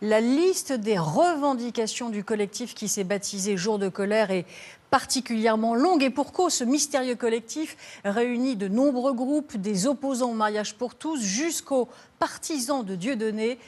La liste des revendications du collectif qui s'est baptisé Jour de colère est particulièrement longue et pour cause, ce mystérieux collectif réunit de nombreux groupes, des opposants au mariage pour tous jusqu'aux partisans de Dieudonné.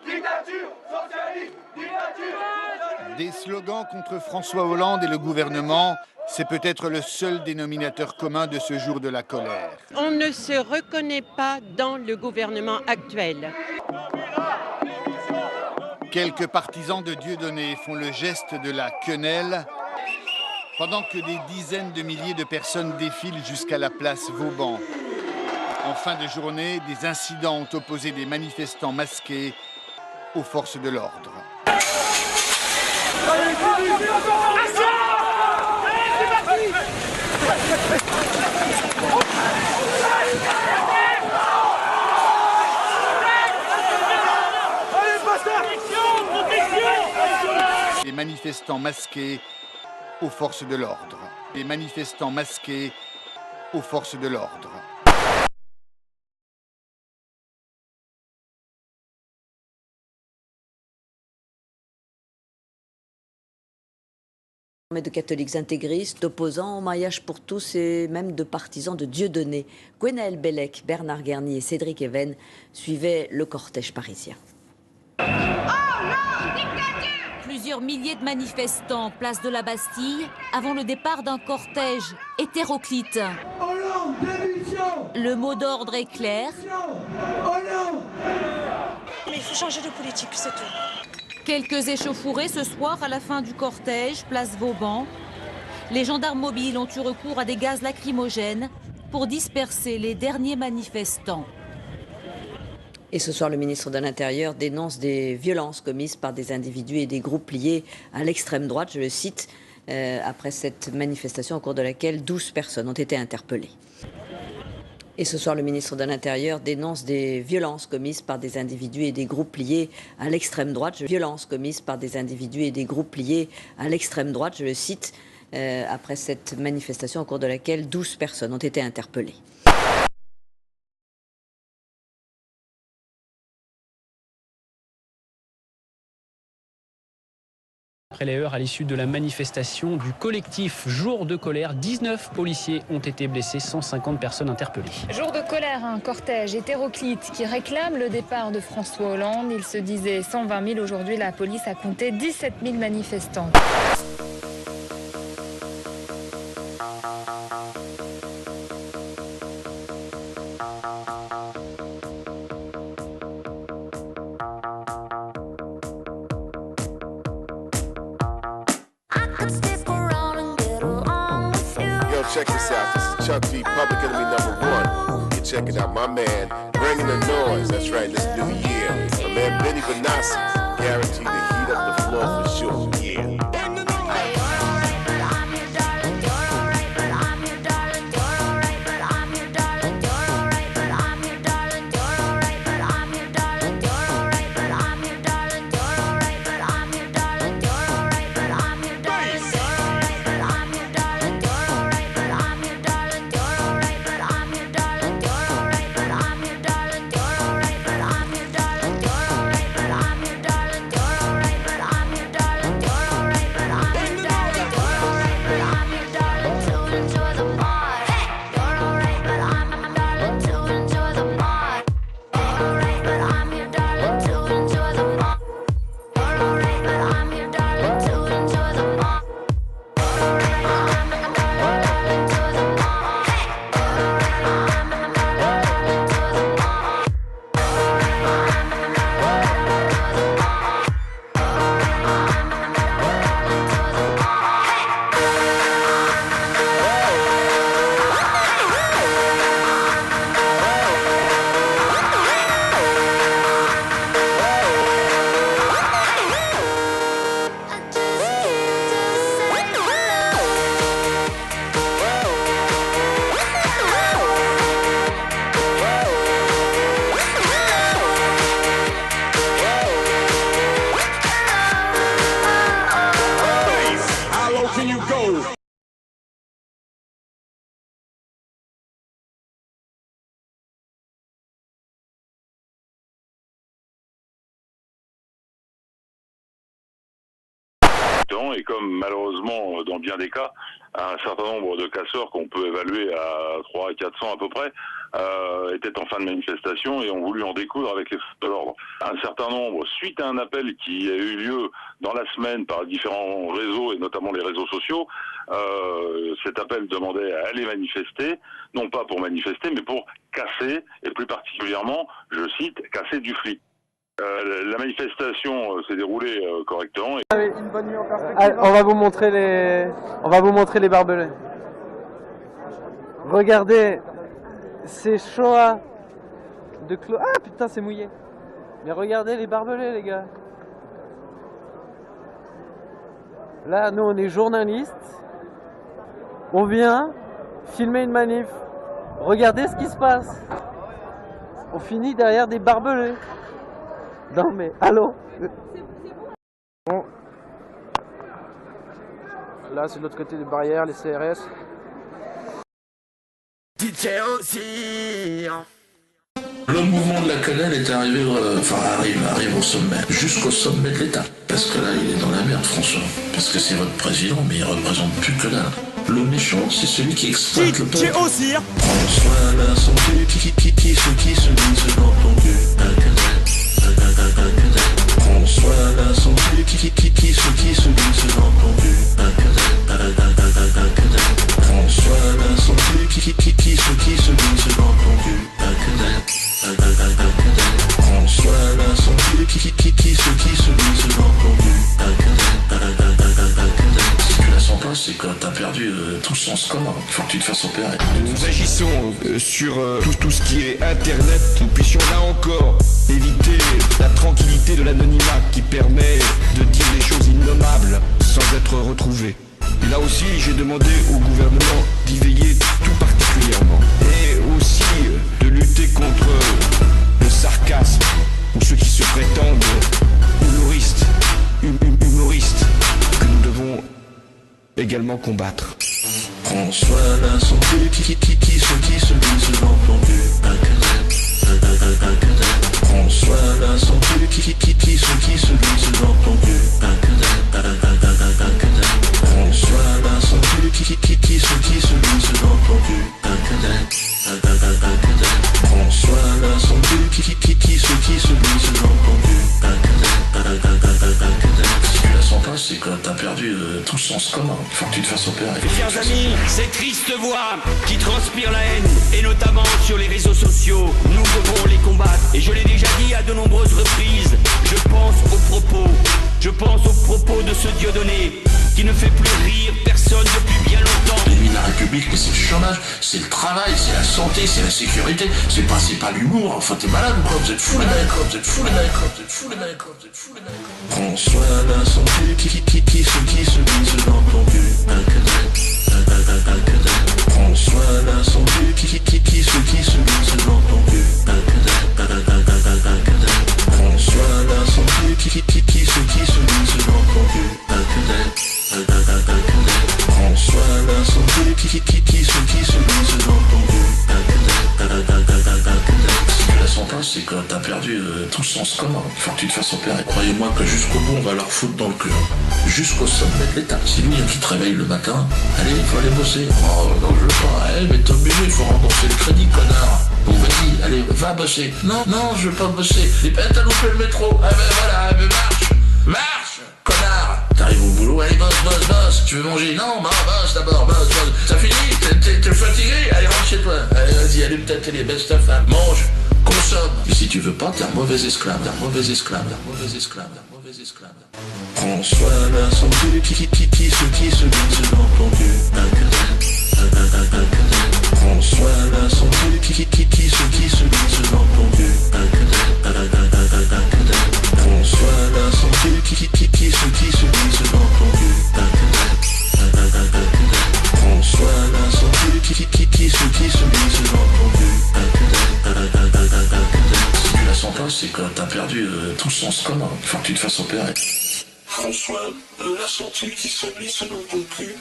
Dictature, socialisme, dictature. Des slogans contre François Hollande et le gouvernement, c'est peut-être le seul dénominateur commun de ce jour de la colère. On ne se reconnaît pas dans le gouvernement actuel. Quelques partisans de Dieudonné font le geste de la quenelle, pendant que des dizaines de milliers de personnes défilent jusqu'à la place Vauban. En fin de journée, des incidents ont opposé des manifestants masqués aux forces de l'ordre. Les manifestants masqués aux forces de l'ordre. Les manifestants masqués aux forces de l'ordre. Mais de catholiques intégristes, d'opposants au mariage pour tous et même de partisans de Dieudonné. Gwenaël Bellec, Bernard Guerny et Cédric Even suivaient le cortège parisien. Plusieurs milliers de manifestants, place de la Bastille, avant le départ d'un cortège hétéroclite. Hollande, démission. Le mot d'ordre est clair. Hollande. Mais il faut changer de politique, c'est tout. Quelques échauffourées ce soir à la fin du cortège, place Vauban. Les gendarmes mobiles ont eu recours à des gaz lacrymogènes pour disperser les derniers manifestants. Et ce soir, le ministre de l'Intérieur dénonce des violences commises par des individus et des groupes liés à l'extrême droite, je le cite, après cette manifestation au cours de laquelle 12 personnes ont été interpellées. Et ce soir, le ministre de l'Intérieur dénonce des violences commises par des individus et des groupes liés à l'extrême droite. Violences commises par des individus et des groupes liés à l'extrême droite, je le cite, après cette manifestation au cours de laquelle 12 personnes ont été interpellées. Après les heurts à l'issue de la manifestation du collectif Jour de colère, 19 policiers ont été blessés, 150 personnes interpellées. Jour de colère, un cortège hétéroclite qui réclame le départ de François Hollande. Il se disait 120 000. Aujourd'hui, la police a compté 17 000 manifestants. Check this out. This is Chuck D, Public Enemy #1. You're checking out my man, bringing the noise. That's right, this new year. My man Benny Benassi, guaranteed to heat up the floor for sure. Yeah. correctement et comme malheureusement dans bien des cas, un certain nombre de casseurs qu'on peut évaluer à 300 à 400 à peu près étaient en fin de manifestation et ont voulu en découdre avec les forces de l'ordre. Un certain nombre, suite à un appel qui a eu lieu dans la semaine par différents réseaux et notamment les réseaux sociaux, cet appel demandait à aller manifester, non pas pour manifester mais pour casser et plus particulièrement, je cite, casser du fric. La manifestation s'est déroulée correctement. On va vous montrer les barbelés. Regardez ces Shoah de Claude. Ah putain, c'est mouillé. Mais regardez les barbelés, les gars. Là, nous, on est journalistes. On vient filmer une manif. Regardez ce qui se passe. On finit derrière des barbelés. Non mais, allô? Bon. Là, c'est de l'autre côté des barrières, les CRS. Le mouvement de la quenelle est arrivé, arrive au sommet, jusqu'au sommet de l'État. Parce que là, il est dans la merde, François. Parce que c'est votre président, mais il représente plus que dalle. Le méchant, c'est celui qui exploite le peuple. François, la santé, qui se disent dans ton cul. François, la santé, qui se disent dans ton cul. François, la santé, qui se disent dans ton cul. François, la santé, qui se disent dans ton cul. Si tu la sens pas, c'est que t'as perdu tout sens commun. Il faut que tu te fasses opérer. Nous agissons sur tout ce qui est Internet. Nous puissions là encore éviter la tranquillité de l'anonymat qui permet de dire les choses innommables sans être retrouvé. Et là aussi, j'ai demandé au gouvernement d'y veiller tout particulièrement. Et aussi de lutter contre le sarcasme ou ceux qui se prétendent humoristes que nous devons également combattre. François, la santé, qui se disent dans ton cul. François, la santé, qui se disent dans ton cul. François, la santé, qui se disent dans ton cul. François, la santé, qui se disent dans ton cul. Si tu la sens pas, c'est que t'as perdu tout sens commun. Il faut que tu te fasses opérer. Chers amis, ces tristes voix qui transpirent la haine, et notamment sur les réseaux sociaux, nous devons les combattre. Et je l'ai déjà dit à de nombreuses reprises, je pense aux propos de ce Dieudonné, qui ne fait plus rire personne depuis bien longtemps. L'ennemi de la République, mais c'est le chômage, c'est le travail, c'est la santé, c'est la sécurité, c'est pas l'humour. Enfin, t'es malade ou quoi? Vous êtes fous les mecs, vous êtes fous les mecs, vous êtes fous les mecs, vous êtes fous les mecs. François, la santé, qui se disent dans ton cul. François, la santé, qui se disent dans ton cul. François, la santé, qui se disent dans ton cul. François, la santé, qui se disent dans ton cul. Si tu la sens pas, c'est que t'as perdu tout sens commun. Il faut que tu te fasses opérer. Croyez-moi que jusqu'au bout, on va leur foutre dans le cul. Jusqu'au sommet de l'État. C'est lui qui te réveille le matin. Allez, il faut aller bosser. Oh, non, je veux pas. Mais t'es obligé, il faut rembourser le crédit, connard. Bon, vas-y, allez, va bosser. Non, je veux pas bosser. Les bêtes, t'as loupé le métro. Ah ben voilà, mais marche, connard. T'arrives au boulot, allez, bosse. Tu veux manger? Non, bosse d'abord, bosse. Ça finit? T'es fatigué? Allez, rentre chez toi. Allez, vas-y, allume ta télé, baisse ta femme. Mange, consomme. Et si tu veux pas, t'es un mauvais esclave. François, la santé, qui se disent dans ton cul. François, la santé, qui se disent dans ton cul. François, la santé, qui se disent dans ton cul. François, la santé, qui se disent dans ton cul. Si tu la sens pas, c'est que t'as perdu tout sens commun. Il faut que tu te fasses opérer. François, la santé, qui se glisse dans ton cul.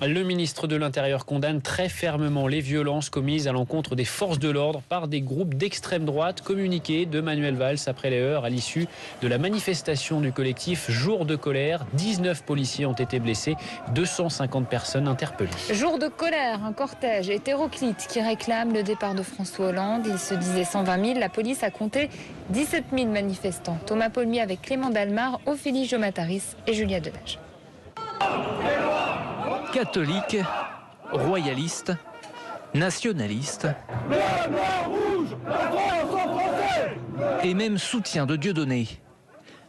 Le ministre de l'Intérieur condamne très fermement les violences commises à l'encontre des forces de l'ordre par des groupes d'extrême droite. Communiqué de Manuel Valls après les heurts à l'issue de la manifestation du collectif Jour de colère. 19 policiers ont été blessés, 250 personnes interpellées. Jour de colère, un cortège hétéroclite qui réclame le départ de François Hollande. Il se disait 120 000, la police a compté 17 000 manifestants. Thomas Paulmy avec Clément Dalmar, Ophélie Jomataris et Julia Delage. Catholique, royaliste, nationaliste et même soutien de Dieudonné.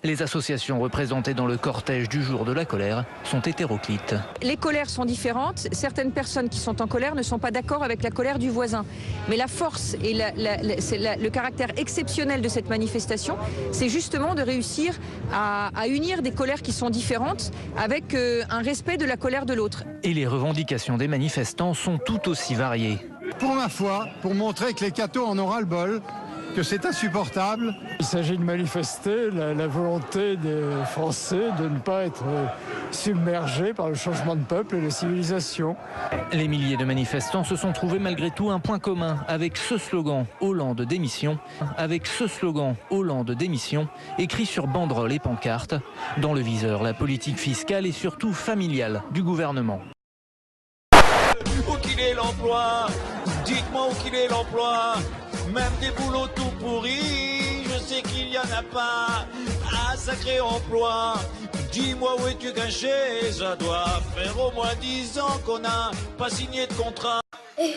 Les associations représentées dans le cortège du jour de la colère sont hétéroclites. Les colères sont différentes. Certaines personnes qui sont en colère ne sont pas d'accord avec la colère du voisin. Mais la force et le caractère exceptionnel de cette manifestation, c'est justement de réussir à unir des colères qui sont différentes avec un respect de la colère de l'autre. Et les revendications des manifestants sont tout aussi variées. Pour ma foi, pour montrer que les cathos en ont ras-le-bol, que c'est insupportable. Il s'agit de manifester la volonté des Français de ne pas être submergés par le changement de peuple et de civilisation. Les milliers de manifestants se sont trouvés malgré tout un point commun avec ce slogan « Hollande démission », écrit sur banderoles et pancartes. Dans le viseur, la politique fiscale et surtout familiale du gouvernement. Où qu'il est l'emploi? Dites-moi où qu'il est l'emploi? Même des boulots tout pourris, je sais qu'il y en a pas. Un sacré emploi, dis-moi où es-tu caché? Ça doit faire au moins 10 ans qu'on n'a pas signé de contrat. Où t'es,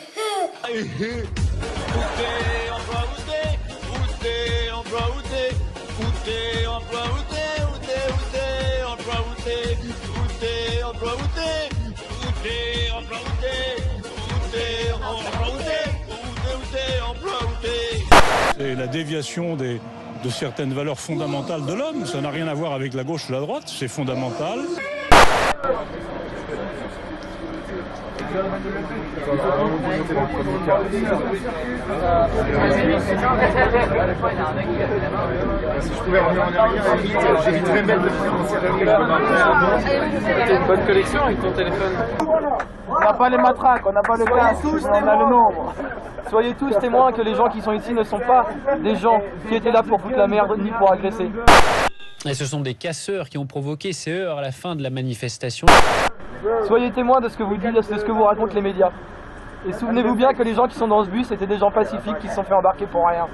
emploi, où t'es? Où t'es, emploi, où t'es? Où t'es, emploi, où t'es? Où t'es, emploi, où t'es? Où t'es, emploi, où t'es? Où t'es, emploi, où t'es? Où t'es, emploi, où t'es? C'est la déviation de certaines valeurs fondamentales de l'homme. Ça n'a rien à voir avec la gauche ou la droite, c'est fondamental. Si je pouvais revenir en arrière, j'éviterais même de faire une bonne collection avec ton téléphone. On n'a pas les matraques, on n'a pas le casque, on a le nombre. Soyez tous témoins que les gens qui sont ici ne sont pas des gens qui étaient là pour foutre la merde ni pour agresser. Et ce sont des casseurs qui ont provoqué ces heurts à la fin de la manifestation. Soyez témoins de ce que vous dites, de ce que vous racontent les médias. Et souvenez-vous bien que les gens qui sont dans ce bus étaient des gens pacifiques qui se sont fait embarquer pour rien.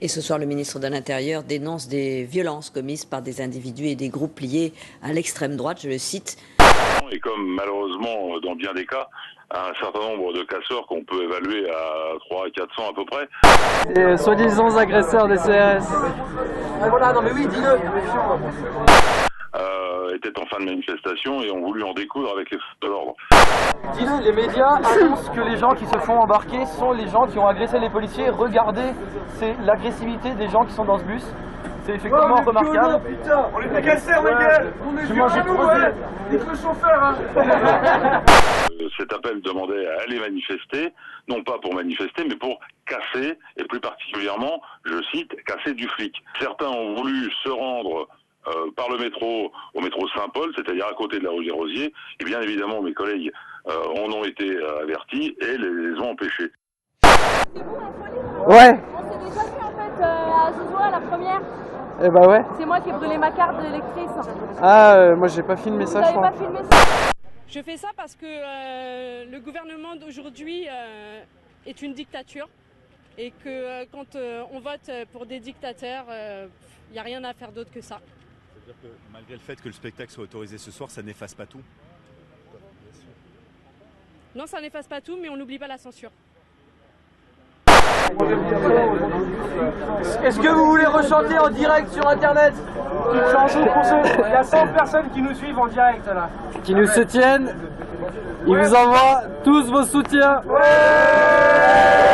Et ce soir, le ministre de l'Intérieur dénonce des violences commises par des individus et des groupes liés à l'extrême droite, je le cite. Et comme malheureusement, dans bien des cas, un certain nombre de casseurs qu'on peut évaluer à 300 à 400 à peu près. Et soi-disant agresseurs des CRS. Voilà, non mais oui, dis-le. Étaient en fin de manifestation et ont voulu en découdre avec les forces de l'ordre. Dis-le, les médias annoncent que les gens qui se font embarquer sont les gens qui ont agressé les policiers. Regardez, c'est l'agressivité des gens qui sont dans ce bus. C'est effectivement remarquable. Putain, on est des casseurs, ma gueule. On est violents, dites le chauffeur, hein. Cet appel demandait à aller manifester, non pas pour manifester, mais pour casser, et plus particulièrement, je cite, casser du flic. Certains ont voulu se rendre par le métro, au métro Saint-Paul, c'est-à-dire à côté de la rue des Rosiers, et bien évidemment mes collègues en ont été avertis et les ont empêchés. Ouais. On s'est déjà vu en fait à Zozoa la première. Eh bah ouais. C'est moi qui ai brûlé ma carte d'électrice. Ah, moi j'ai pas filmé ça, je crois. Pas filmé ça. Je fais ça parce que le gouvernement d'aujourd'hui est une dictature et que quand on vote pour des dictateurs, il n'y a rien à faire d'autre que ça. C'est-à-dire que malgré le fait que le spectacle soit autorisé ce soir, ça n'efface pas tout? Non, ça n'efface pas tout, mais on n'oublie pas la censure. Est-ce que vous voulez rechanter en direct sur internet? Il y a 100 personnes qui nous suivent en direct là. Qui nous soutiennent. Ils vous envoient tous vos soutiens. Ouais.